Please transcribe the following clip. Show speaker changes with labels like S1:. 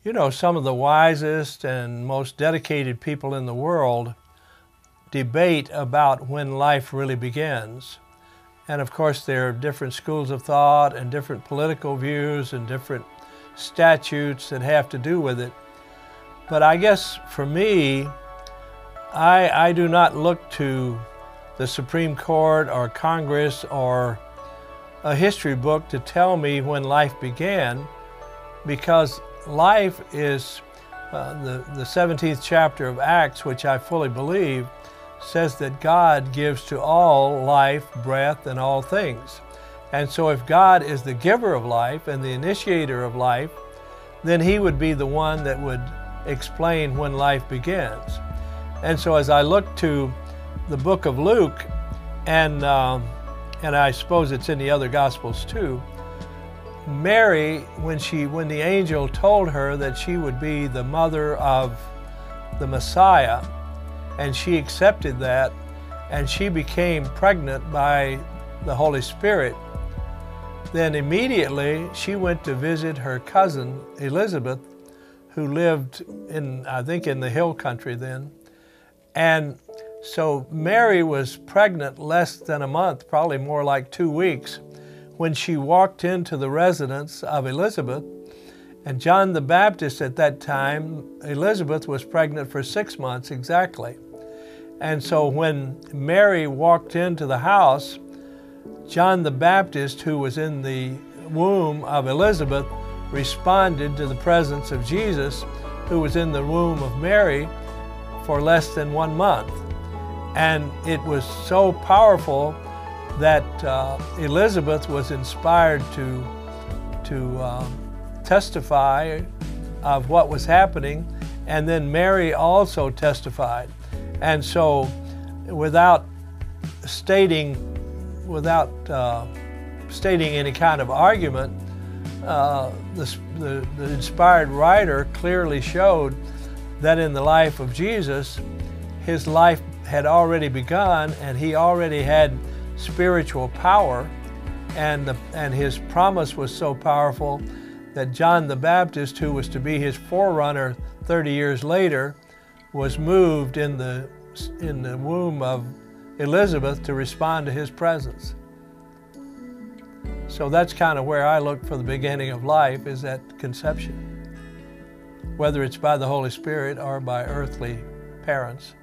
S1: You know, some of the wisest and most dedicated people in the world debate about when life really begins. And of course, there are different schools of thought and different political views and different statutes that have to do with it. But I guess for me, I do not look to the Supreme Court or Congress or a history book to tell me when life began, because life is, the 17th chapter of Acts, which I fully believe, says that God gives to all life, breath, and all things. And so if God is the giver of life and the initiator of life, then He would be the one that would explain when life begins. And so as I look to the book of Luke, and I suppose it's in the other Gospels too, Mary, when the angel told her that she would be the mother of the Messiah, and she accepted that, and she became pregnant by the Holy Spirit, then immediately she went to visit her cousin Elizabeth, who lived I think in the hill country then. And so Mary was pregnant less than a month, probably more like 2 weeks, when she walked into the residence of Elizabeth. And John the Baptist at that time, Elizabeth was pregnant for 6 months exactly. And so when Mary walked into the house, John the Baptist, who was in the womb of Elizabeth, responded to the presence of Jesus, who was in the womb of Mary for less than 1 month. And it was so powerful that Elizabeth was inspired to testify of what was happening, and then Mary also testified. And so without stating any kind of argument, the inspired writer clearly showed that in the life of Jesus, His life had already begun, and He already had spiritual power, and His promise was so powerful that John the Baptist, who was to be His forerunner 30 years later, was moved in the womb of Elizabeth to respond to His presence. So that's kind of where I look for the beginning of life, is at conception, whether it's by the Holy Spirit or by earthly parents.